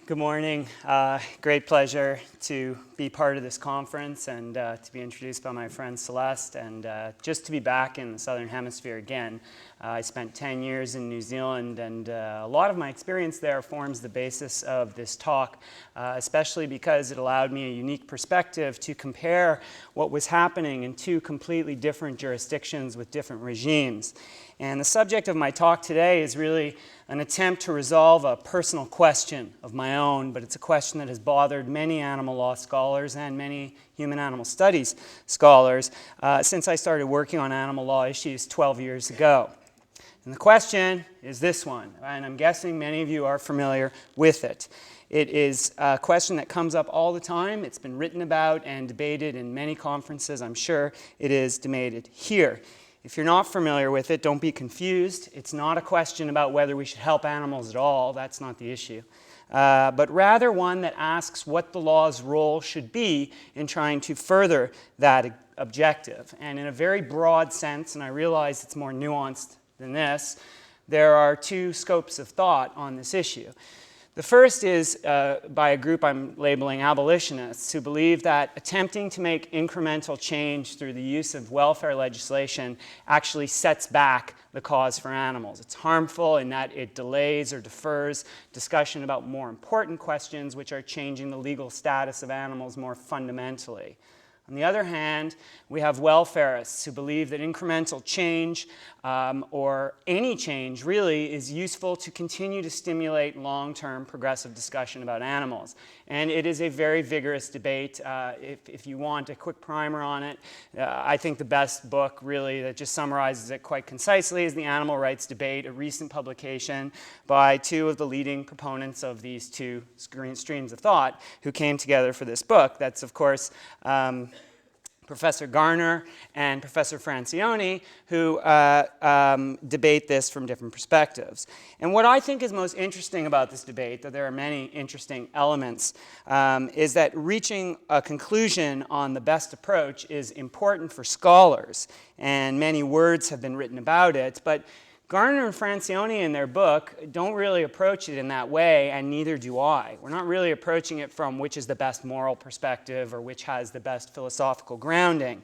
Good morning. Great pleasure to be part of this conference and to be introduced by my friend Celeste, and just to be back in the Southern Hemisphere again. I spent 10 years in New Zealand, and a lot of my experience there forms the basis of this talk, especially because it allowed me a unique perspective to compare what was happening in two completely different jurisdictions with different regimes. And the subject of my talk today is really an attempt to resolve a personal question of my own, but it's a question that has bothered many animal law scholars and many human-animal studies scholars since I started working on animal law issues 12 years ago. And the question is this one, and I'm guessing many of you are familiar with it. It is a question that comes up all the time. It's been written about and debated in many conferences. I'm sure it is debated here. If you're not familiar with it, don't be confused. It's not a question about whether we should help animals at all. That's not the issue. But rather one that asks what the law's role should be in trying to further that objective. And in a very broad sense, and I realize it's more nuanced than this, there are two scopes of thought on this issue. The first is by a group I'm labeling abolitionists who believe that attempting to make incremental change through the use of welfare legislation actually sets back the cause for animals. It's harmful in that it delays or defers discussion about more important questions, which are changing the legal status of animals more fundamentally. On the other hand, we have welfarists who believe that incremental change, or any change really, is useful to continue to stimulate long-term progressive discussion about animals. And it is a very vigorous debate. If you want a quick primer on it, I think the best book really that just summarizes it quite concisely is The Animal Rights Debate, a recent publication by two of the leading proponents of these two streams of thought who came together for this book. That's, of course, Professor Garner and Professor Francione, who debate this from different perspectives. And what I think is most interesting about this debate, though there are many interesting elements, is that reaching a conclusion on the best approach is important for scholars, and many words have been written about it, but Garner and Francione in their book don't really approach it in that way, and neither do I. We're not really approaching it from which is the best moral perspective or which has the best philosophical grounding.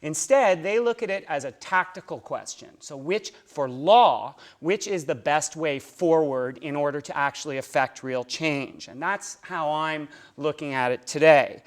Instead, they look at it as a tactical question. So for law, which is the best way forward in order to actually affect real change? And that's how I'm looking at it today.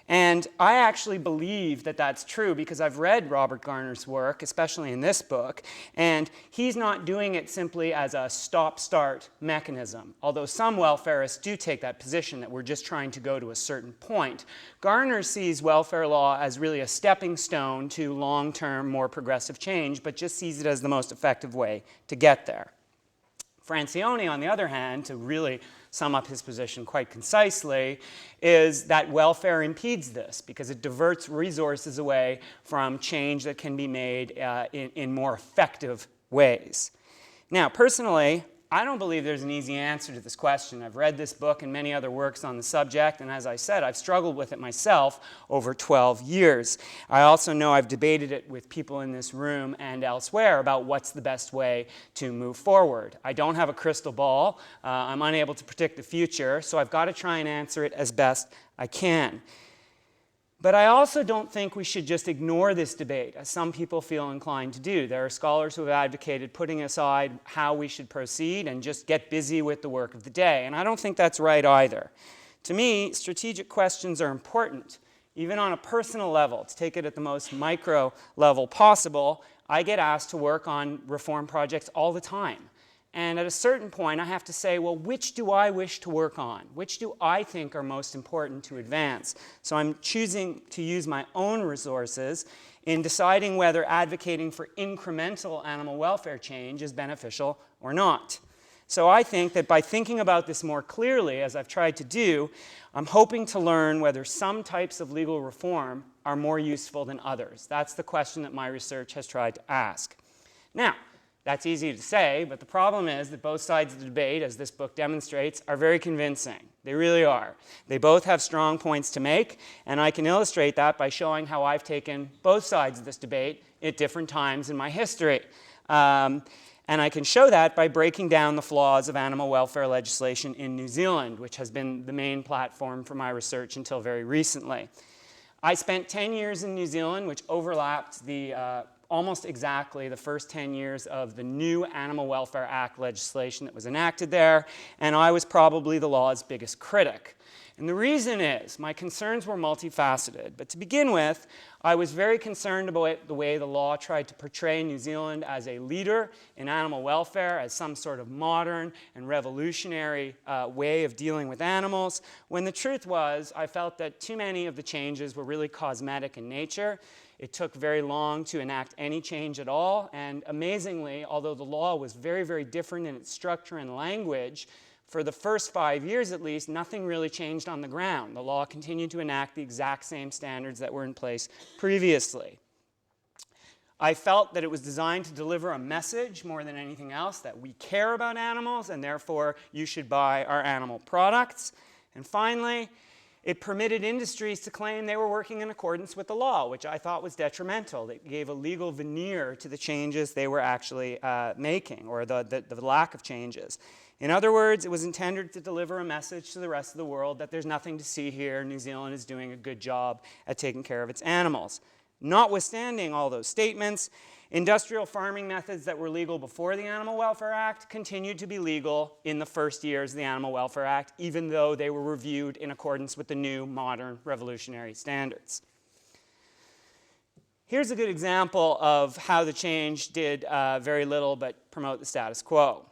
And I actually believe that that's true because I've read Robert Garner's work, especially in this book, and he's not doing it simply as a stop-start mechanism. Although some welfarists do take that position that we're just trying to go to a certain point. Garner sees welfare law as really a stepping stone to long-term, more progressive change, but just sees it as the most effective way to get there. Francione, on the other hand, to really sum up his position quite concisely, is that welfare impedes this because it diverts resources away from change that can be made in more effective ways. Now, personally, I don't believe there's an easy answer to this question. I've read this book and many other works on the subject, and as I said, I've struggled with it myself over 12 years. I also know I've debated it with people in this room and elsewhere about what's the best way to move forward. I don't have a crystal ball. I'm unable to predict the future, so I've got to try and answer it as best I can. But I also don't think we should just ignore this debate, as some people feel inclined to do. There are scholars who have advocated putting aside how we should proceed and just get busy with the work of the day. And I don't think that's right either. To me, strategic questions are important, even on a personal level. To take it at the most micro level possible, I get asked to work on reform projects all the time. And at a certain point, I have to say, well, which do I wish to work on? Which do I think are most important to advance? So I'm choosing to use my own resources in deciding whether advocating for incremental animal welfare change is beneficial or not. So I think that by thinking about this more clearly, as I've tried to do, I'm hoping to learn whether some types of legal reform are more useful than others. That's the question that my research has tried to ask. Now, that's easy to say, but the problem is that both sides of the debate, as this book demonstrates, are very convincing. They really are. They both have strong points to make, and I can illustrate that by showing how I've taken both sides of this debate at different times in my history. And I can show that by breaking down the flaws of animal welfare legislation in New Zealand, which has been the main platform for my research until very recently. I spent 10 years in New Zealand, which overlapped almost exactly the first 10 years of the new Animal Welfare Act legislation that was enacted there, and I was probably the law's biggest critic. And the reason is, my concerns were multifaceted. But to begin with, I was very concerned about the way the law tried to portray New Zealand as a leader in animal welfare, as some sort of modern and revolutionary way of dealing with animals, when the truth was, I felt that too many of the changes were really cosmetic in nature. It took very long to enact any change at all, and amazingly, although the law was very, very different in its structure and language, for the first 5 years at least, nothing really changed on the ground. The law continued to enact the exact same standards that were in place previously. I felt that it was designed to deliver a message more than anything else, that we care about animals and therefore you should buy our animal products. And finally, it permitted industries to claim they were working in accordance with the law, which I thought was detrimental. It gave a legal veneer to the changes they were actually making, or the lack of changes. In other words, it was intended to deliver a message to the rest of the world that there's nothing to see here. New Zealand is doing a good job at taking care of its animals. Notwithstanding all those statements, industrial farming methods that were legal before the Animal Welfare Act continued to be legal in the first years of the Animal Welfare Act, even though they were reviewed in accordance with the new modern revolutionary standards. Here's a good example of how the change did very little but promote the status quo.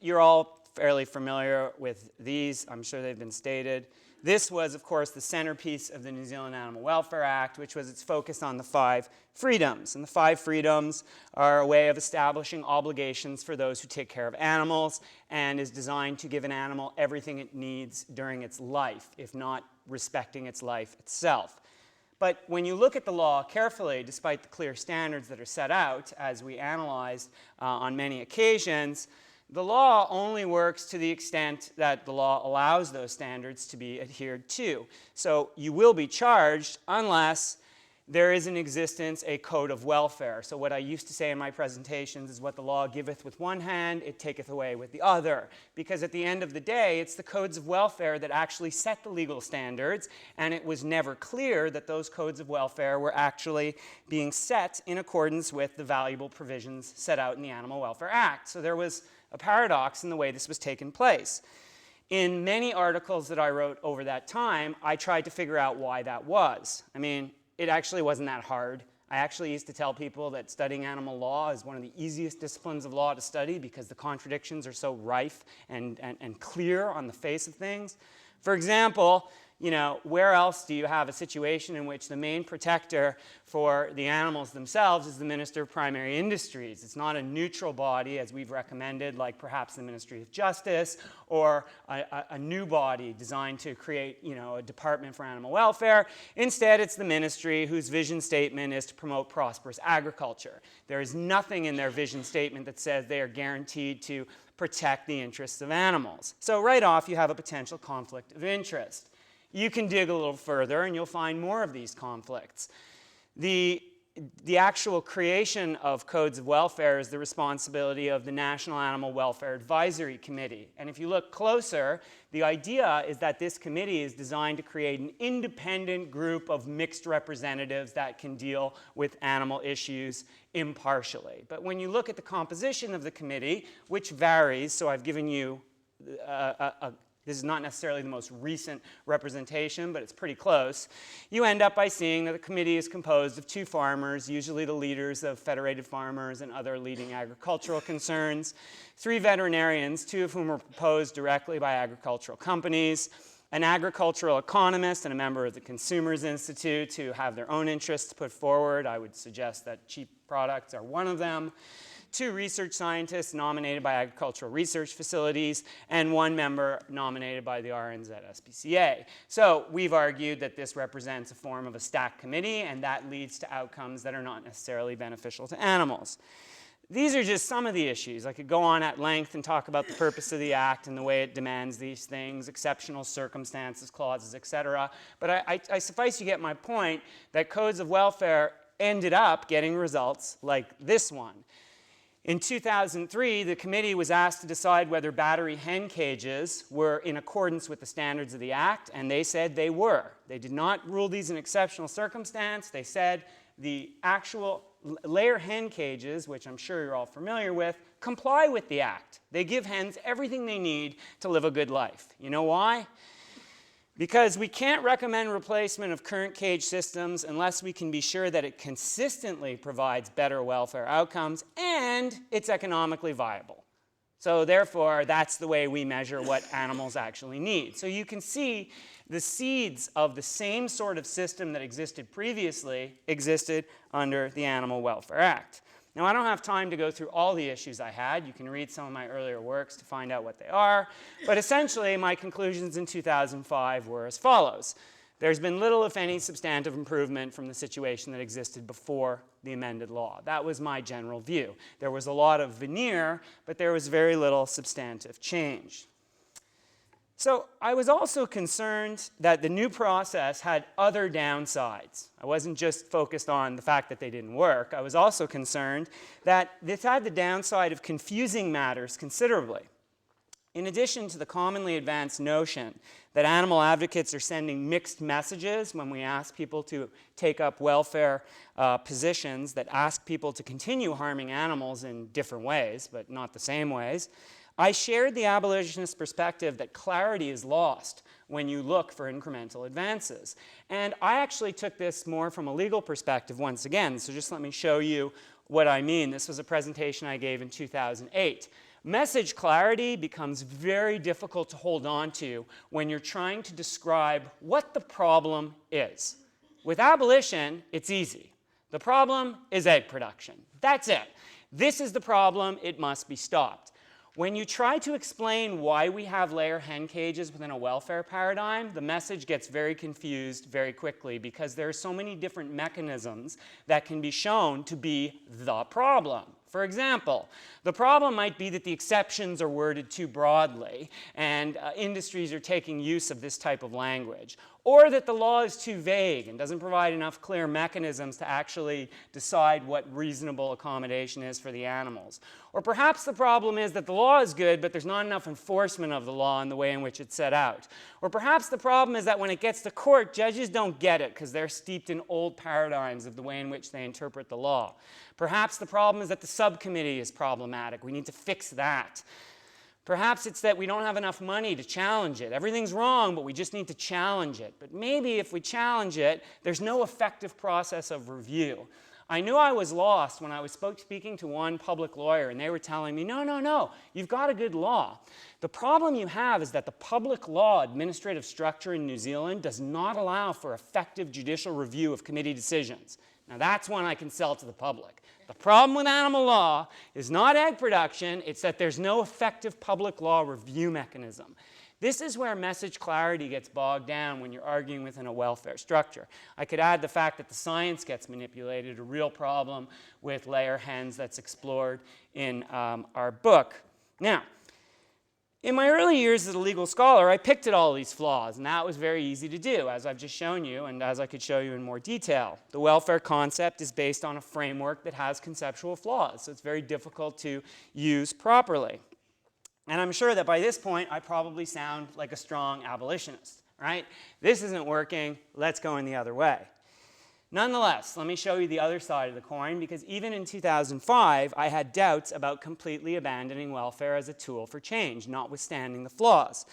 You're all fairly familiar with these. I'm sure they've been stated. This was, of course, the centerpiece of the New Zealand Animal Welfare Act, which was its focus on the 5 freedoms. And the 5 freedoms are a way of establishing obligations for those who take care of animals, and is designed to give an animal everything it needs during its life, if not respecting its life itself. But when you look at the law carefully, despite the clear standards that are set out, as we analyzed on many occasions, the law only works to the extent that the law allows those standards to be adhered to. So you will be charged unless there is in existence a code of welfare. So what I used to say in my presentations is, what the law giveth with one hand, it taketh away with the other. Because at the end of the day, it's the codes of welfare that actually set the legal standards, and it was never clear that those codes of welfare were actually being set in accordance with the valuable provisions set out in the Animal Welfare Act. So there was a paradox in the way this was taking place. In many articles that I wrote over that time, I tried to figure out why that was. I mean, it actually wasn't that hard. I actually used to tell people that studying animal law is one of the easiest disciplines of law to study because the contradictions are so rife and clear on the face of things. For example, where else do you have a situation in which the main protector for the animals themselves is the Minister of Primary Industries? It's not a neutral body, as we've recommended, like perhaps the Ministry of Justice, or a new body designed to create, a department for animal welfare. Instead, it's the ministry whose vision statement is to promote prosperous agriculture. There is nothing in their vision statement that says they are guaranteed to protect the interests of animals. So right off, you have a potential conflict of interest. You can dig a little further and you'll find more of these conflicts. The actual creation of codes of welfare is the responsibility of the National Animal Welfare Advisory Committee. And if you look closer, the idea is that this committee is designed to create an independent group of mixed representatives that can deal with animal issues impartially. But when you look at the composition of the committee, which varies, so I've given you this is not necessarily the most recent representation, but it's pretty close. You end up by seeing that the committee is composed of 2 farmers, usually the leaders of federated farmers and other leading agricultural concerns, 3 veterinarians, 2 of whom are proposed directly by agricultural companies, an agricultural economist and a member of the Consumers Institute who have their own interests put forward. I would suggest that cheap products are one of them. 2 research scientists nominated by agricultural research facilities, and 1 member nominated by the RNs at SPCA. So we've argued that this represents a form of a stacked committee, and that leads to outcomes that are not necessarily beneficial to animals. These are just some of the issues. I could go on at length and talk about the purpose of the Act and the way it demands these things, exceptional circumstances, clauses, etc. But I suffice you get my point that codes of welfare ended up getting results like this one. In 2003, the committee was asked to decide whether battery hen cages were in accordance with the standards of the Act, and they said they were. They did not rule these an exceptional circumstance. They said the actual layer hen cages, which I'm sure you're all familiar with, comply with the Act. They give hens everything they need to live a good life. You know why? Because we can't recommend replacement of current cage systems unless we can be sure that it consistently provides better welfare outcomes and it's economically viable. So therefore, that's the way we measure what animals actually need. So you can see the seeds of the same sort of system that existed previously existed under the Animal Welfare Act. Now, I don't have time to go through all the issues I had. You can read some of my earlier works to find out what they are. But essentially, my conclusions in 2005 were as follows. There's been little, if any, substantive improvement from the situation that existed before the amended law. That was my general view. There was a lot of veneer, but there was very little substantive change. So I was also concerned that the new process had other downsides. I wasn't just focused on the fact that they didn't work. I was also concerned that this had the downside of confusing matters considerably. In addition to the commonly advanced notion that animal advocates are sending mixed messages when we ask people to take up welfare positions that ask people to continue harming animals in different ways, but not the same ways, I shared the abolitionist perspective that clarity is lost when you look for incremental advances. And I actually took this more from a legal perspective once again, so just let me show you what I mean. This was a presentation I gave in 2008. Message clarity becomes very difficult to hold on to when you're trying to describe what the problem is. With abolition, it's easy. The problem is egg production. That's it. This is the problem. It must be stopped. When you try to explain why we have layer hen cages within a welfare paradigm, the message gets very confused very quickly because there are so many different mechanisms that can be shown to be the problem. For example, the problem might be that the exceptions are worded too broadly and industries are taking use of this type of language, or that the law is too vague and doesn't provide enough clear mechanisms to actually decide what reasonable accommodation is for the animals. Or perhaps the problem is that the law is good, but there's not enough enforcement of the law in the way in which it's set out. Or perhaps the problem is that when it gets to court, judges don't get it because they're steeped in old paradigms of the way in which they interpret the law. Perhaps the problem is that the subcommittee is problematic. We need to fix that. Perhaps it's that we don't have enough money to challenge it. Everything's wrong, but we just need to challenge it. But maybe if we challenge it, there's no effective process of review. I knew I was lost when I was speaking to one public lawyer, and they were telling me, no, you've got a good law. The problem you have is that the public law administrative structure in New Zealand does not allow for effective judicial review of committee decisions. Now, that's one I can sell to the public. The problem with animal law is not egg production, it's that there's no effective public law review mechanism. This is where message clarity gets bogged down when you're arguing within a welfare structure. I could add the fact that the science gets manipulated, a real problem with layer hens that's explored in our book. Now, in my early years as a legal scholar, I picked at all these flaws, and that was very easy to do, as I've just shown you, and as I could show you in more detail. The welfare concept is based on a framework that has conceptual flaws, so it's very difficult to use properly. And I'm sure that by this point, I probably sound like a strong abolitionist, right? This isn't working, let's go in the other way. Nonetheless, let me show you the other side of the coin, because even in 2005, I had doubts about completely abandoning welfare as a tool for change, notwithstanding the flaws.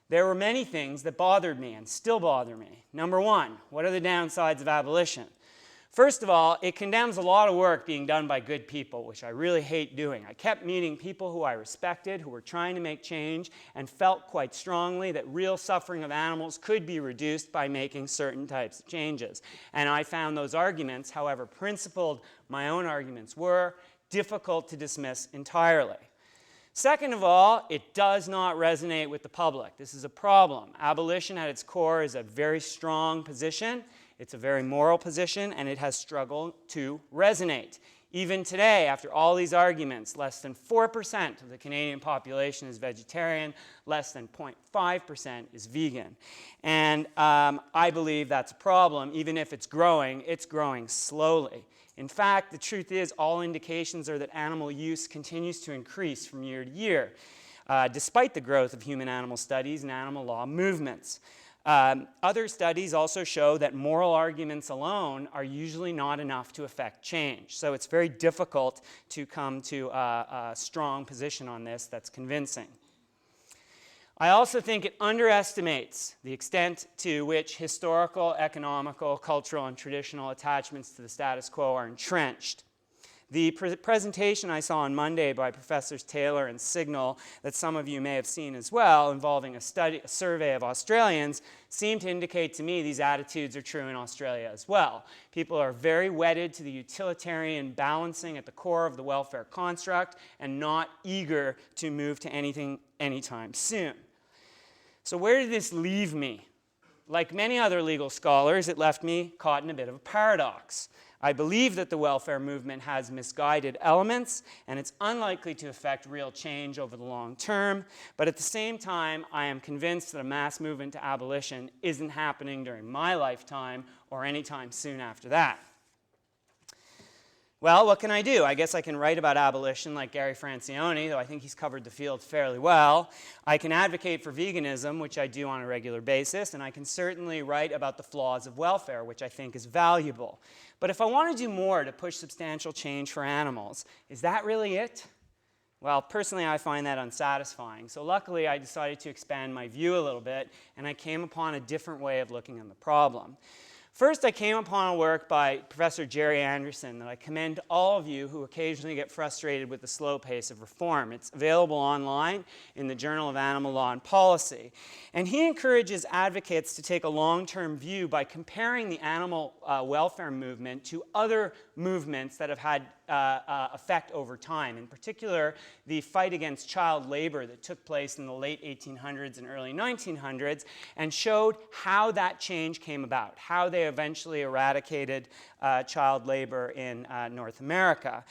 There were many things that bothered me and still bother me. Number one, what are the downsides of abolition? First of all, it condemns a lot of work being done by good people, which I really hate doing. I kept meeting people who I respected, who were trying to make change, and felt quite strongly that real suffering of animals could be reduced by making certain types of changes. And I found those arguments, however principled my own arguments were, difficult to dismiss entirely. Second of all, it does not resonate with the public. This is a problem. Abolition at its core is a very strong position. It's a very moral position, and it has struggled to resonate. Even today, after all these arguments, less than 4% of the Canadian population is vegetarian, less than 0.5% is vegan. And I believe that's a problem. Even if it's growing slowly. In fact, the truth is all indications are that animal use continues to increase from year to year, despite the growth of human-animal studies and animal law movements. Other studies also show that moral arguments alone are usually not enough to affect change. So it's very difficult to come to a strong position on this that's convincing. I also think it underestimates the extent to which historical, economical, cultural, and traditional attachments to the status quo are entrenched. The presentation I saw on Monday by Professors Taylor and Signal, that some of you may have seen as well, involving a survey of Australians, seemed to indicate to me these attitudes are true in Australia as well. People are very wedded to the utilitarian balancing at the core of the welfare construct and not eager to move to anything anytime soon. So where did this leave me? Like many other legal scholars, it left me caught in a bit of a paradox. I believe that the welfare movement has misguided elements, and it's unlikely to affect real change over the long term. But at the same time, I am convinced that a mass movement to abolition isn't happening during my lifetime or anytime soon after that. Well, what can I do? I guess I can write about abolition like Gary Francione, though I think he's covered the field fairly well. I can advocate for veganism, which I do on a regular basis, and I can certainly write about the flaws of welfare, which I think is valuable. But if I want to do more to push substantial change for animals, is that really it? Well, personally, I find that unsatisfying. So luckily, I decided to expand my view a little bit, and I came upon a different way of looking at the problem. First, I came upon a work by Professor Jerry Anderson that I commend to all of you who occasionally get frustrated with the slow pace of reform. It's available online in the Journal of Animal Law and Policy. And he encourages advocates to take a long-term view by comparing the animal welfare movement to other movements that have had effect over time. In particular, the fight against child labor that took place in the late 1800s and early 1900s, and showed how that change came about, how they eventually eradicated child labor in North America.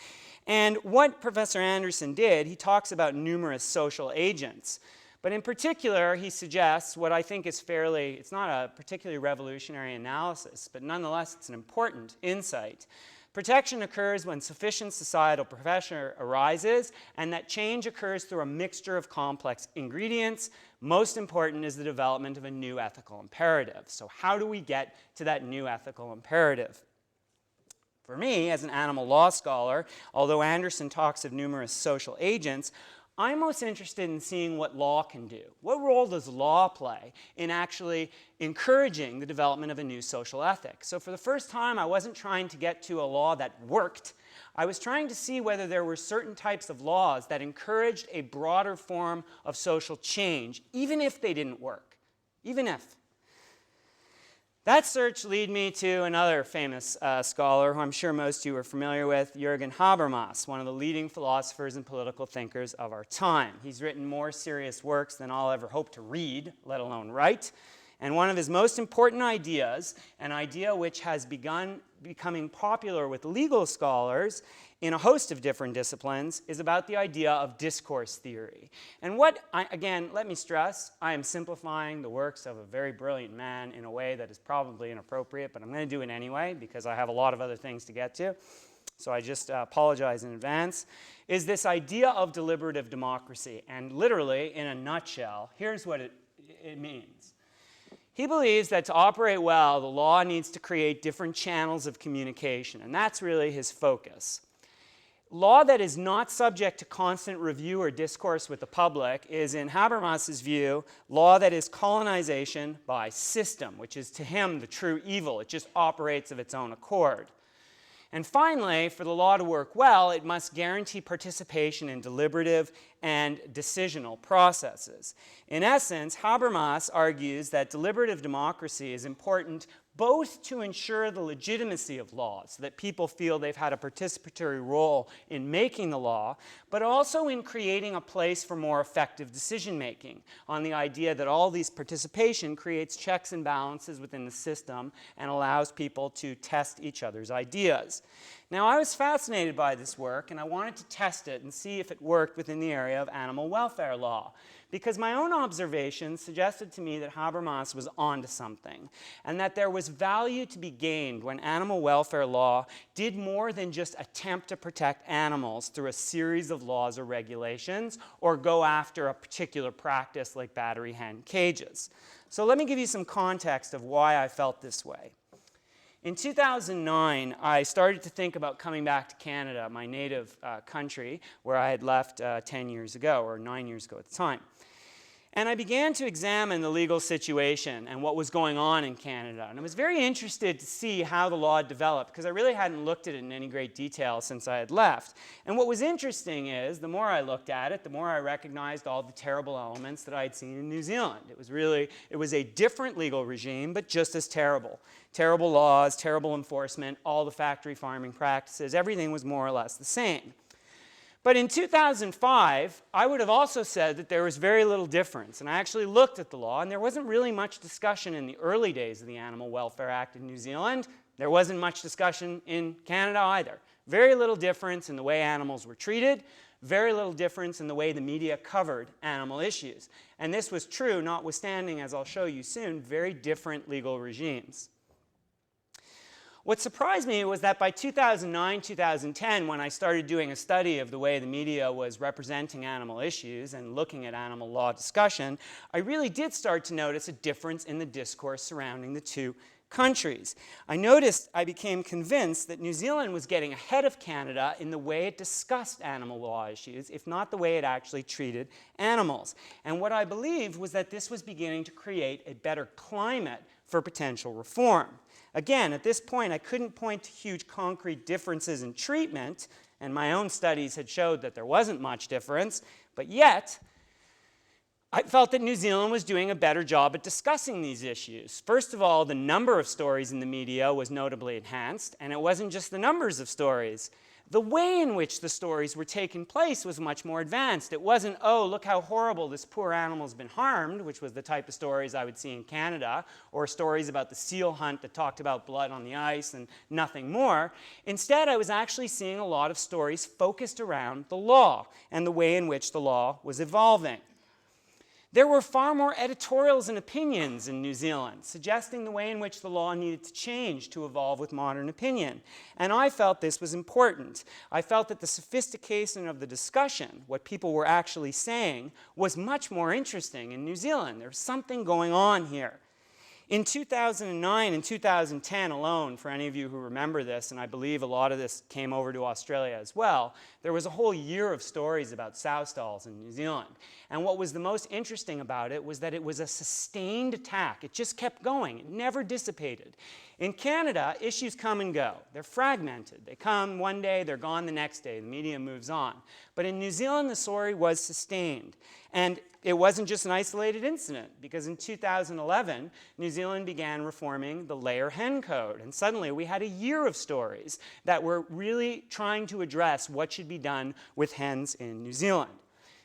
And what Professor Anderson did, he talks about numerous social agents. But in particular, he suggests what I think is it's not a particularly revolutionary analysis, but nonetheless it's an important insight. Protection occurs when sufficient societal pressure arises, and that change occurs through a mixture of complex ingredients. Most important is the development of a new ethical imperative. So how do we get to that new ethical imperative? For me, as an animal law scholar, although Anderson talks of numerous social agents, I'm most interested in seeing what law can do. What role does law play in actually encouraging the development of a new social ethic? So for the first time, I wasn't trying to get to a law that worked. I was trying to see whether there were certain types of laws that encouraged a broader form of social change, even if they didn't work. Even if. That search led me to another famous scholar who I'm sure most of you are familiar with, Jürgen Habermas, one of the leading philosophers and political thinkers of our time. He's written more serious works than I'll ever hope to read, let alone write. And one of his most important ideas, an idea which has begun becoming popular with legal scholars in a host of different disciplines, is about the idea of discourse theory. And again, let me stress, I am simplifying the works of a very brilliant man in a way that is probably inappropriate, but I'm going to do it anyway because I have a lot of other things to get to. So I just apologize in advance, is this idea of deliberative democracy. And literally, in a nutshell, here's what it means. He believes that to operate well, the law needs to create different channels of communication, and that's really his focus. Law that is not subject to constant review or discourse with the public is, in Habermas's view, law that is colonization by system, which is to him the true evil. It just operates of its own accord. And finally, for the law to work well, it must guarantee participation in deliberative and decisional processes. In essence, Habermas argues that deliberative democracy is important both to ensure the legitimacy of laws, so that people feel they've had a participatory role in making the law, but also in creating a place for more effective decision-making, on the idea that all these participation creates checks and balances within the system and allows people to test each other's ideas. Now, I was fascinated by this work, and I wanted to test it and see if it worked within the area of animal welfare law, because my own observations suggested to me that Habermas was onto something, and that there was value to be gained when animal welfare law did more than just attempt to protect animals through a series of laws or regulations, or go after a particular practice like battery hen cages. So let me give you some context of why I felt this way. In 2009, I started to think about coming back to Canada, my native country, where I had left 10 years ago, or 9 years ago at the time. And I began to examine the legal situation and what was going on in Canada. And I was very interested to see how the law had developed, because I really hadn't looked at it in any great detail since I had left. And what was interesting is, the more I looked at it, the more I recognized all the terrible elements that I had seen in New Zealand. It was a different legal regime, but just as terrible. Terrible laws, terrible enforcement, all the factory farming practices, everything was more or less the same. But in 2005, I would have also said that there was very little difference. And I actually looked at the law, and there wasn't really much discussion in the early days of the Animal Welfare Act in New Zealand. There wasn't much discussion in Canada either. Very little difference in the way animals were treated, very little difference in the way the media covered animal issues. And this was true, notwithstanding, as I'll show you soon, very different legal regimes. What surprised me was that by 2009, 2010, when I started doing a study of the way the media was representing animal issues and looking at animal law discussion, I really did start to notice a difference in the discourse surrounding the two countries. I became convinced that New Zealand was getting ahead of Canada in the way it discussed animal law issues, if not the way it actually treated animals. And what I believed was that this was beginning to create a better climate for potential reform. Again, at this point, I couldn't point to huge concrete differences in treatment, and my own studies had showed that there wasn't much difference, but yet, I felt that New Zealand was doing a better job at discussing these issues. First of all, the number of stories in the media was notably enhanced, and it wasn't just the numbers of stories. The way in which the stories were taking place was much more advanced. It wasn't, oh, look how horrible this poor animal's been harmed, which was the type of stories I would see in Canada, or stories about the seal hunt that talked about blood on the ice and nothing more. Instead, I was actually seeing a lot of stories focused around the law and the way in which the law was evolving. There were far more editorials and opinions in New Zealand, suggesting the way in which the law needed to change to evolve with modern opinion. And I felt this was important. I felt that the sophistication of the discussion, what people were actually saying, was much more interesting in New Zealand. There's something going on here. In 2009 and 2010 alone, for any of you who remember this, and I believe a lot of this came over to Australia as well, there was a whole year of stories about sow stalls in New Zealand. And what was the most interesting about it was that it was a sustained attack. It just kept going. It never dissipated. In Canada, issues come and go. They're fragmented. They come one day, they're gone the next day. The media moves on. But in New Zealand, the story was sustained. And it wasn't just an isolated incident, because in 2011, New Zealand began reforming the layer hen code. And suddenly, we had a year of stories that were really trying to address what should be done with hens in New Zealand.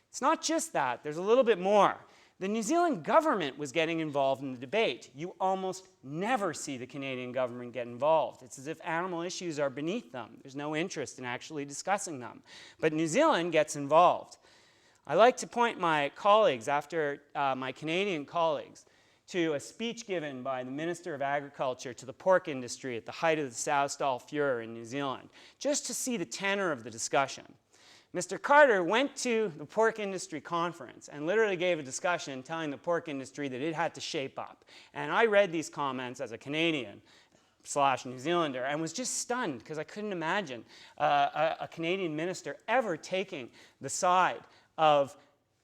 It's not just that. There's a little bit more. The New Zealand government was getting involved in the debate. You almost never see the Canadian government get involved. It's as if animal issues are beneath them. There's no interest in actually discussing them. But New Zealand gets involved. I like to point my colleagues, my Canadian colleagues, to a speech given by the Minister of Agriculture to the pork industry at the height of the sow stall furor in New Zealand, just to see the tenor of the discussion. Mr. Carter went to the pork industry conference and literally gave a discussion telling the pork industry that it had to shape up. And I read these comments as a Canadian / New Zealander and was just stunned, because I couldn't imagine a Canadian minister ever taking the side of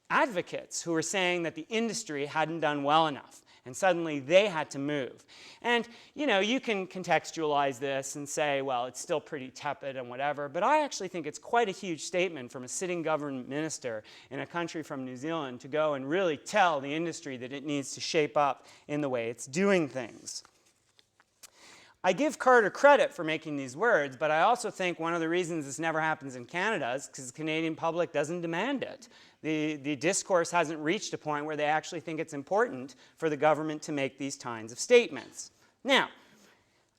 advocates who were saying that the industry hadn't done well enough. And suddenly they had to move. And, you know, you can contextualize this and say, well, it's still pretty tepid and whatever. But I actually think it's quite a huge statement from a sitting government minister in a country from New Zealand to go and really tell the industry that it needs to shape up in the way it's doing things. I give Carter credit for making these words, but I also think one of the reasons this never happens in Canada is because the Canadian public doesn't demand it. The discourse hasn't reached a point where they actually think it's important for the government to make these kinds of statements. Now,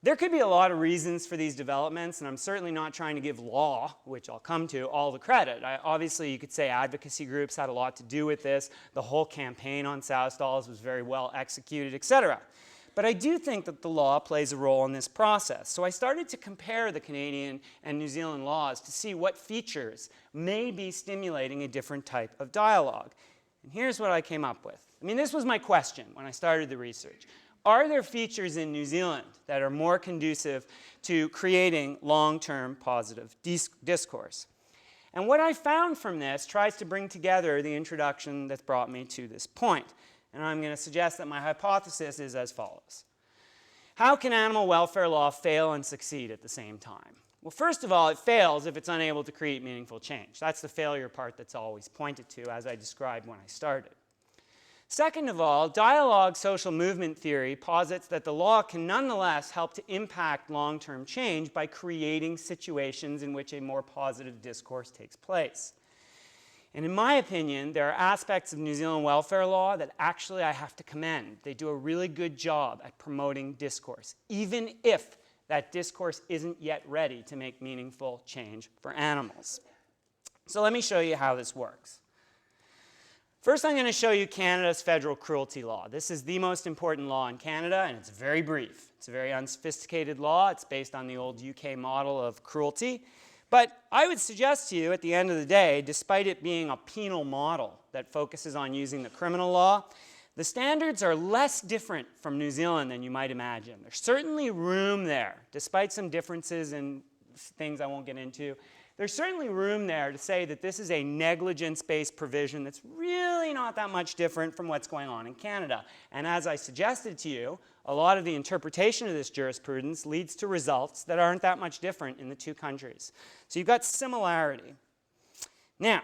There could be a lot of reasons for these developments, and I'm certainly not trying to give law, which I'll come to, all the credit. Obviously, you could say advocacy groups had a lot to do with this. The whole campaign on sow stalls was very well executed, etc. But I do think that the law plays a role in this process. So I started to compare the Canadian and New Zealand laws to see what features may be stimulating a different type of dialogue. And here's what I came up with. I mean, this was my question when I started the research. Are there features in New Zealand that are more conducive to creating long-term positive discourse? And what I found from this tries to bring together the introduction that's brought me to this point. And I'm going to suggest that my hypothesis is as follows. How can animal welfare law fail and succeed at the same time? Well, first of all, it fails if it's unable to create meaningful change. That's the failure part that's always pointed to, as I described when I started. Second of all, dialogue social movement theory posits that the law can nonetheless help to impact long-term change by creating situations in which a more positive discourse takes place. And in my opinion, there are aspects of New Zealand welfare law that actually I have to commend. They do a really good job at promoting discourse, even if that discourse isn't yet ready to make meaningful change for animals. So let me show you how this works. First, I'm going to show you Canada's federal cruelty law. This is the most important law in Canada, and it's very brief. It's a very unsophisticated law. It's based on the old UK model of cruelty. But I would suggest to you, at the end of the day, despite it being a penal model that focuses on using the criminal law, the standards are less different from New Zealand than you might imagine. There's certainly room there, despite some differences in things I won't get into. There's certainly room there to say that this is a negligence-based provision that's really not that much different from what's going on in Canada. And as I suggested to you, a lot of the interpretation of this jurisprudence leads to results that aren't that much different in the two countries. So you've got similarity. Now,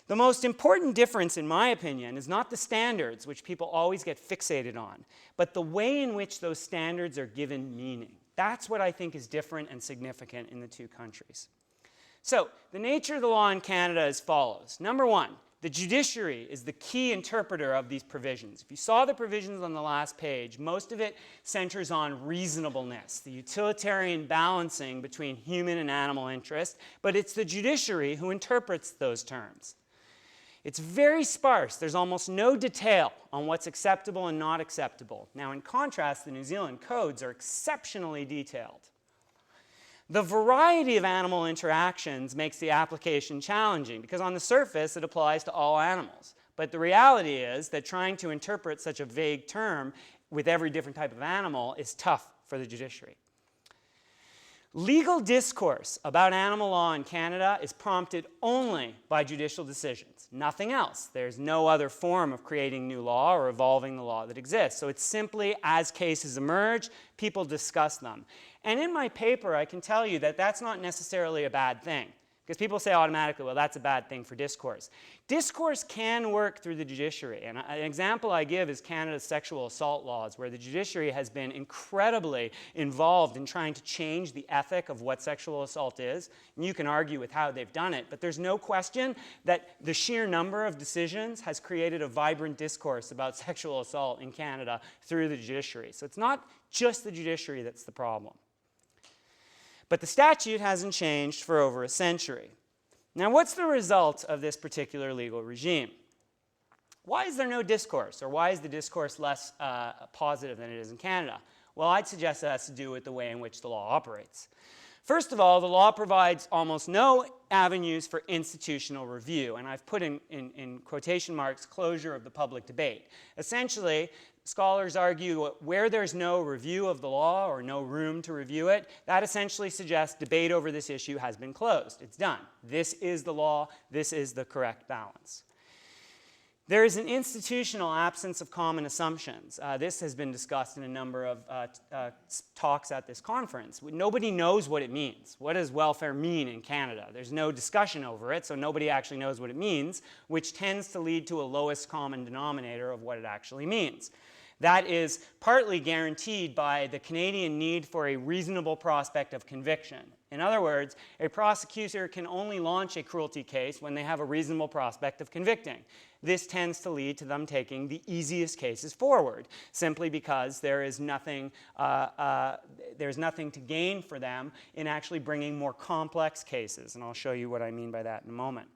the most important difference, in my opinion, is not the standards, which people always get fixated on, but the way in which those standards are given meaning. That's what I think is different and significant in the two countries. So, the nature of the law in Canada is as follows. Number one, the judiciary is the key interpreter of these provisions. If you saw the provisions on the last page, most of it centers on reasonableness, the utilitarian balancing between human and animal interest, but it's the judiciary who interprets those terms. It's very sparse. There's almost no detail on what's acceptable and not acceptable. Now, in contrast, the New Zealand codes are exceptionally detailed. The variety of animal interactions makes the application challenging because on the surface it applies to all animals. But the reality is that trying to interpret such a vague term with every different type of animal is tough for the judiciary. Legal discourse about animal law in Canada is prompted only by judicial decisions, nothing else. There's no other form of creating new law or evolving the law that exists. So it's simply as cases emerge, people discuss them. And in my paper, I can tell you that that's not necessarily a bad thing. Because people say automatically, well, that's a bad thing for discourse. Discourse can work through the judiciary. And an example I give is Canada's sexual assault laws, where the judiciary has been incredibly involved in trying to change the ethic of what sexual assault is. And you can argue with how they've done it, but there's no question that the sheer number of decisions has created a vibrant discourse about sexual assault in Canada through the judiciary. So it's not just the judiciary that's the problem. But the statute hasn't changed for over a century. Now, what's the result of this particular legal regime? Why is there no discourse, or why is the discourse less positive than it is in Canada? Well, I'd suggest that has to do with the way in which the law operates. First of all, the law provides almost no avenues for institutional review, and I've put in quotation marks, closure of the public debate. Essentially, scholars argue where there's no review of the law or no room to review it, that essentially suggests debate over this issue has been closed. It's done. This is the law. This is the correct balance. There is an institutional absence of common assumptions. This has been discussed in a number of talks at this conference. Nobody knows what it means. What does welfare mean in Canada? There's no discussion over it, so nobody actually knows what it means, which tends to lead to a lowest common denominator of what it actually means. That is partly guaranteed by the Canadian need for a reasonable prospect of conviction. In other words, a prosecutor can only launch a cruelty case when they have a reasonable prospect of convicting. This tends to lead to them taking the easiest cases forward, simply because there's nothing to gain for them in actually bringing more complex cases, and I'll show you what I mean by that in a moment.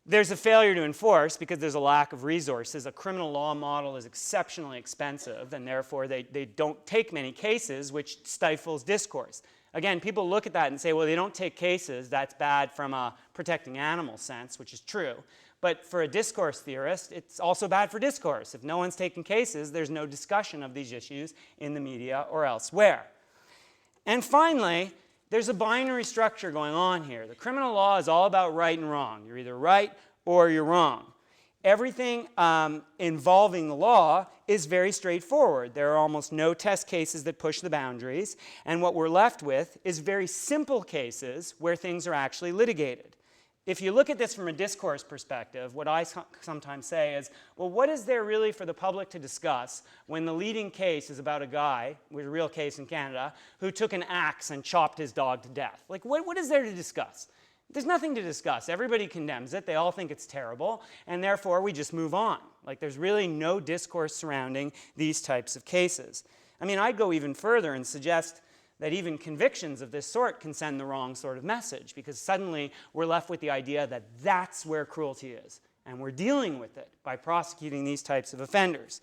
There's a failure to enforce because there's a lack of resources. A criminal law model is exceptionally expensive, and therefore they don't take many cases, which stifles discourse. Again, people look at that and say, well, they don't take cases. That's bad from a protecting animal sense, which is true. But for a discourse theorist, it's also bad for discourse. If no one's taking cases, there's no discussion of these issues in the media or elsewhere. And finally, there's a binary structure going on here. The criminal law is all about right and wrong. You're either right or you're wrong. Everything involving the law is very straightforward. There are almost no test cases that push the boundaries, and what we're left with is very simple cases where things are actually litigated. If you look at this from a discourse perspective, what I sometimes say is, well, what is there really for the public to discuss when the leading case is about a guy, with a real case in Canada, who took an axe and chopped his dog to death? Like, what is there to discuss? There's nothing to discuss. Everybody condemns it. They all think it's terrible, and therefore we just move on. Like, there's really no discourse surrounding these types of cases. I mean, I'd go even further and suggest that even convictions of this sort can send the wrong sort of message, because suddenly we're left with the idea that that's where cruelty is, and we're dealing with it by prosecuting these types of offenders.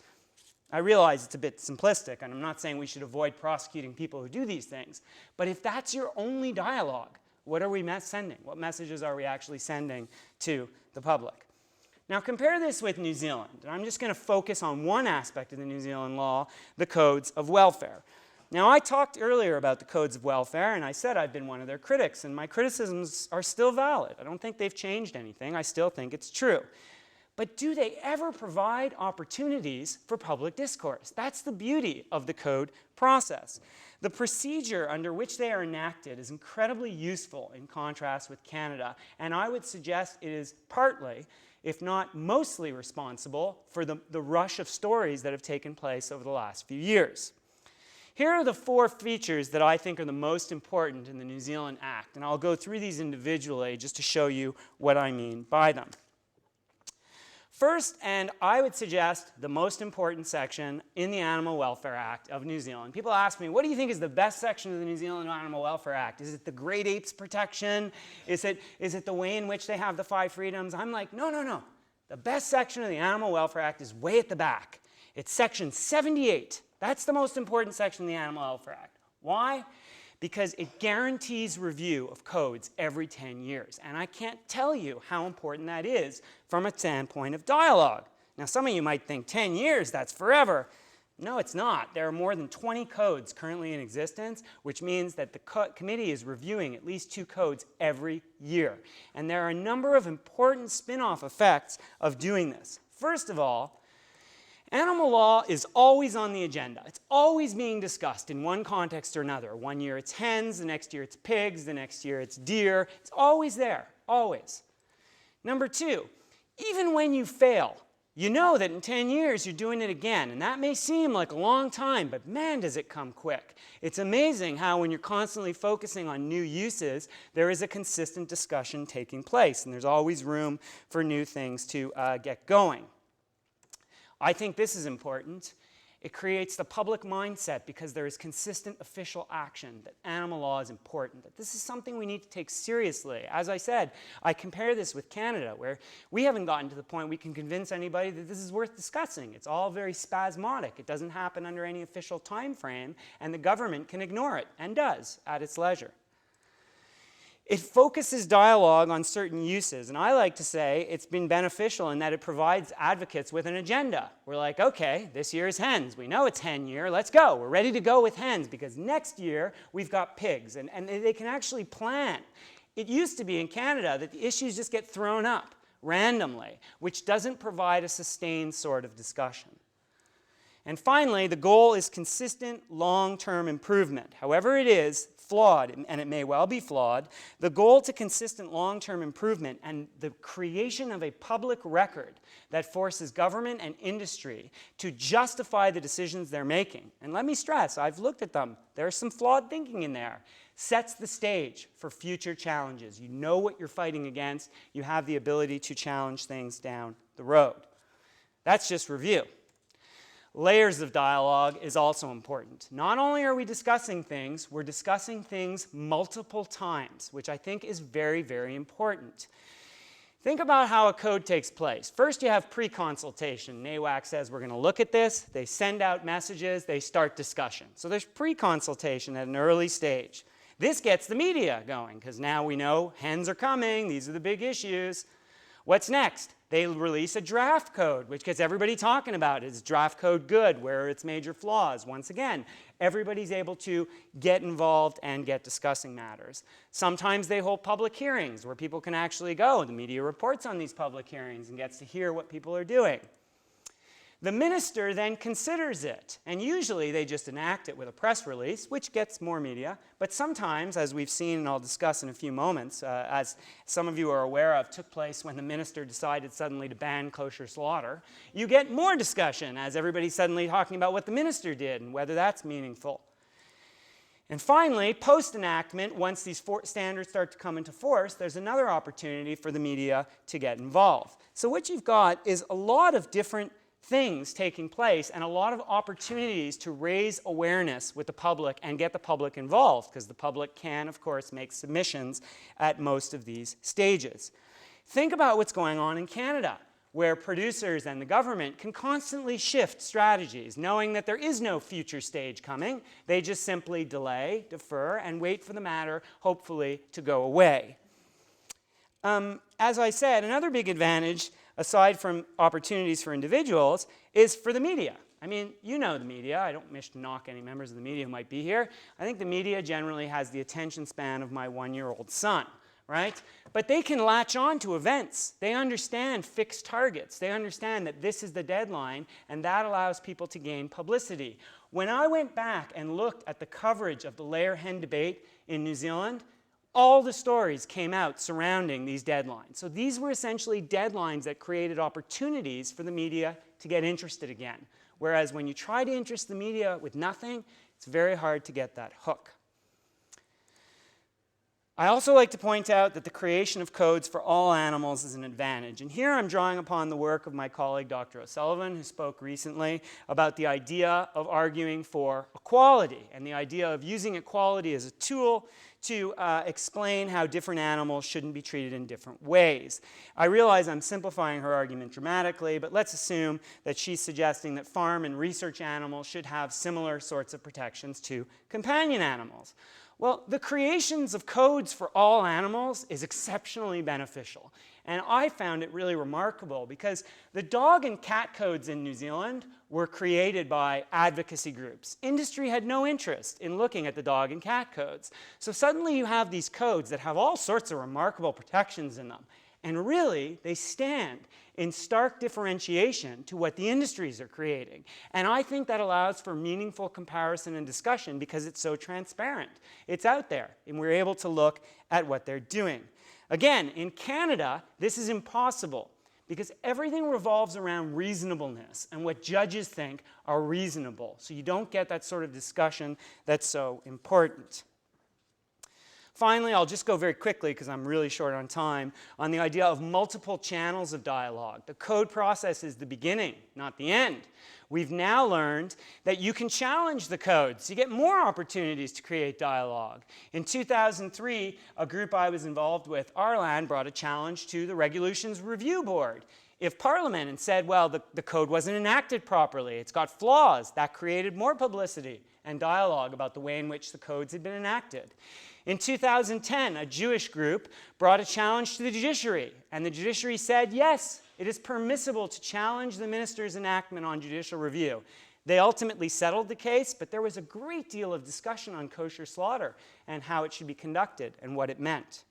I realize it's a bit simplistic, and I'm not saying we should avoid prosecuting people who do these things, but if that's your only dialogue, what are we sending? What messages are we actually sending to the public? Now compare this with New Zealand, and I'm just going to focus on one aspect of the New Zealand law, the codes of welfare. Now, I talked earlier about the codes of welfare, and I said I've been one of their critics, and my criticisms are still valid. I don't think they've changed anything. I still think it's true. But do they ever provide opportunities for public discourse? That's the beauty of the code process. The procedure under which they are enacted is incredibly useful in contrast with Canada, and I would suggest it is partly, if not mostly, responsible for the rush of stories that have taken place over the last few years. Here are the 4 features that I think are the most important in the New Zealand Act, and I'll go through these individually just to show you what I mean by them. First, and I would suggest the most important section in the Animal Welfare Act of New Zealand. People ask me, what do you think is the best section of the New Zealand Animal Welfare Act? Is it the great apes protection? Is it the way in which they have the 5 freedoms? I'm like, no. The best section of the Animal Welfare Act is way at the back. It's section 78. That's the most important section of the Animal Welfare Act. Why? Because it guarantees review of codes every 10 years. And I can't tell you how important that is from a standpoint of dialogue. Now, some of you might think 10 years, that's forever. No, it's not. There are more than 20 codes currently in existence, which means that the committee is reviewing at least 2 codes every year. And there are a number of important spin-off effects of doing this. First of all, animal law is always on the agenda. It's always being discussed in one context or another. One year it's hens, the next year it's pigs, the next year it's deer. It's always there, always. Number 2, even when you fail, you know that in 10 years you're doing it again. And that may seem like a long time, but man, does it come quick. It's amazing how when you're constantly focusing on new uses, there is a consistent discussion taking place. And there's always room for new things to get going. I think this is important. It creates the public mindset because there is consistent official action that animal law is important, that this is something we need to take seriously. As I said, I compare this with Canada, where we haven't gotten to the point we can convince anybody that this is worth discussing. It's all very spasmodic. It doesn't happen under any official time frame, and the government can ignore it, and does, at its leisure. It focuses dialogue on certain uses, and I like to say it's been beneficial in that it provides advocates with an agenda. We're like, okay, this year is hens. We know it's hen year. Let's go. We're ready to go with hens because next year we've got pigs, and they can actually plan. It used to be in Canada that the issues just get thrown up randomly, which doesn't provide a sustained sort of discussion. And finally, the goal is consistent long-term improvement. However it is, flawed, and it may well be flawed, the goal to consistent long-term improvement and the creation of a public record that forces government and industry to justify the decisions they're making, and let me stress, I've looked at them, there's some flawed thinking in there, sets the stage for future challenges. You know what you're fighting against. You have the ability to challenge things down the road. That's just review. Layers of dialogue is also important. Not only are we discussing things, we're discussing things multiple times, which I think is very, very important. Think about how a code takes place. First, you have pre-consultation. NAWAC says, we're going to look at this. They send out messages. They start discussion. So there's pre-consultation at an early stage. This gets the media going, because now we know hens are coming. These are the big issues. What's next? They release a draft code, which gets everybody talking about it. Is draft code good? Where are its major flaws? Once again, everybody's able to get involved and get discussing matters. Sometimes they hold public hearings where people can actually go. The media reports on these public hearings and gets to hear what people are doing. The minister then considers it, and usually they just enact it with a press release, which gets more media, but sometimes, as we've seen and I'll discuss in a few moments, as some of you are aware of, took place when the minister decided suddenly to ban kosher slaughter, you get more discussion as everybody's suddenly talking about what the minister did and whether that's meaningful. And finally, post-enactment, once these standards start to come into force, there's another opportunity for the media to get involved. So what you've got is a lot of different things taking place and a lot of opportunities to raise awareness with the public and get the public involved, because the public can, of course, make submissions at most of these stages. Think about what's going on in Canada, where producers and the government can constantly shift strategies, knowing that there is no future stage coming. They just simply delay, defer, and wait for the matter, hopefully, to go away. As I said, another big advantage, aside from opportunities for individuals, is for the media. I mean, you know the media. I don't wish to knock any members of the media who might be here. I think the media generally has the attention span of my one-year-old son, right? But they can latch on to events. They understand fixed targets. They understand that this is the deadline, and that allows people to gain publicity. When I went back and looked at the coverage of the layer hen debate in New Zealand, all the stories came out surrounding these deadlines. So these were essentially deadlines that created opportunities for the media to get interested again. Whereas when you try to interest the media with nothing, it's very hard to get that hook. I also like to point out that the creation of codes for all animals is an advantage. And here I'm drawing upon the work of my colleague, Dr. O'Sullivan, who spoke recently about the idea of arguing for equality and the idea of using equality as a tool to explain how different animals shouldn't be treated in different ways. I realize I'm simplifying her argument dramatically, but let's assume that she's suggesting that farm and research animals should have similar sorts of protections to companion animals. Well, the creations of codes for all animals is exceptionally beneficial. And I found it really remarkable because the dog and cat codes in New Zealand were created by advocacy groups. Industry had no interest in looking at the dog and cat codes. So suddenly you have these codes that have all sorts of remarkable protections in them. And really, they stand in stark differentiation to what the industries are creating. And I think that allows for meaningful comparison and discussion because it's so transparent. It's out there, and we're able to look at what they're doing. Again, in Canada, this is impossible because everything revolves around reasonableness and what judges think are reasonable. So you don't get that sort of discussion that's so important. Finally, I'll just go very quickly, because I'm really short on time, on the idea of multiple channels of dialogue. The code process is the beginning, not the end. We've now learned that you can challenge the codes. You get more opportunities to create dialogue. In 2003, a group I was involved with, Arlan, brought a challenge to the Regulations Review Board. If Parliament had said, well, the code wasn't enacted properly, it's got flaws, that created more publicity and dialogue about the way in which the codes had been enacted. In 2010, a Jewish group brought a challenge to the judiciary, and the judiciary said, yes, it is permissible to challenge the minister's enactment on judicial review. They ultimately settled the case, but there was a great deal of discussion on kosher slaughter and how it should be conducted and what it meant.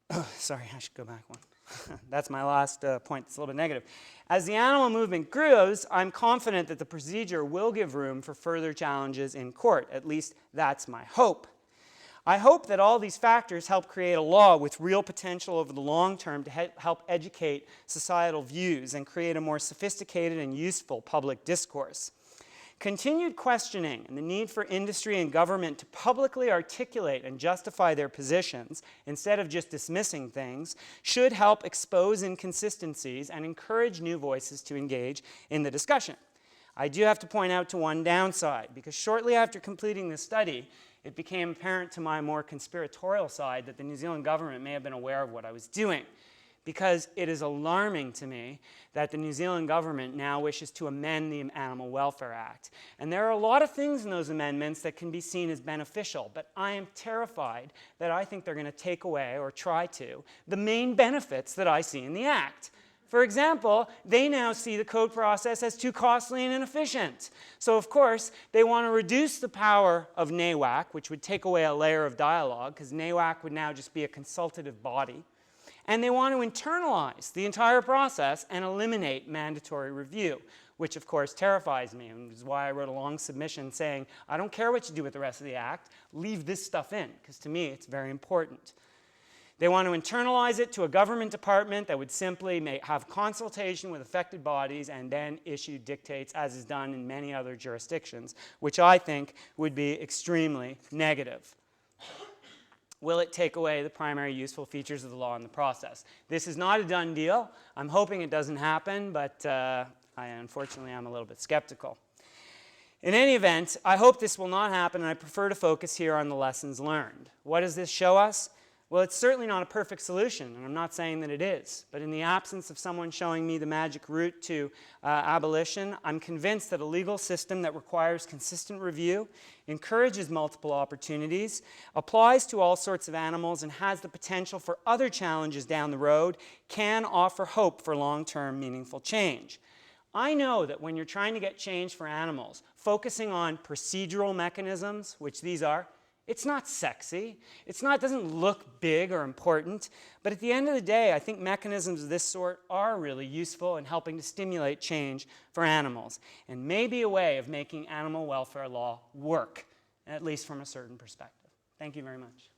Oh, sorry, I should go back one. That's my last point that's a little bit negative. As the animal movement grows, I'm confident that the procedure will give room for further challenges in court. At least that's my hope. I hope that all these factors help create a law with real potential over the long term to help educate societal views and create a more sophisticated and useful public discourse. Continued questioning and the need for industry and government to publicly articulate and justify their positions instead of just dismissing things should help expose inconsistencies and encourage new voices to engage in the discussion. I do have to point out to one downside, because shortly after completing this study, it became apparent to my more conspiratorial side that the New Zealand government may have been aware of what I was doing, because it is alarming to me that the New Zealand government now wishes to amend the Animal Welfare Act. And there are a lot of things in those amendments that can be seen as beneficial, but I am terrified that I think they're going to take away, or try to, the main benefits that I see in the Act. For example, they now see the code process as too costly and inefficient. So of course, they want to reduce the power of NAWAC, which would take away a layer of dialogue, because NAWAC would now just be a consultative body. And they want to internalize the entire process and eliminate mandatory review, which of course terrifies me, and is why I wrote a long submission saying, I don't care what you do with the rest of the Act, leave this stuff in, because to me it's very important. They want to internalize it to a government department that would simply have consultation with affected bodies and then issue dictates, as is done in many other jurisdictions, which I think would be extremely negative. Will it take away the primary useful features of the law in the process? This is not a done deal. I'm hoping it doesn't happen, but unfortunately I'm a little bit skeptical. In any event, I hope this will not happen, and I prefer to focus here on the lessons learned. What does this show us? Well, it's certainly not a perfect solution, and I'm not saying that it is. But in the absence of someone showing me the magic route to abolition, I'm convinced that a legal system that requires consistent review, encourages multiple opportunities, applies to all sorts of animals, and has the potential for other challenges down the road can offer hope for long-term meaningful change. I know that when you're trying to get change for animals, focusing on procedural mechanisms, which these are, it's not sexy. It doesn't look big or important. But at the end of the day, I think mechanisms of this sort are really useful in helping to stimulate change for animals, and may be a way of making animal welfare law work, at least from a certain perspective. Thank you very much.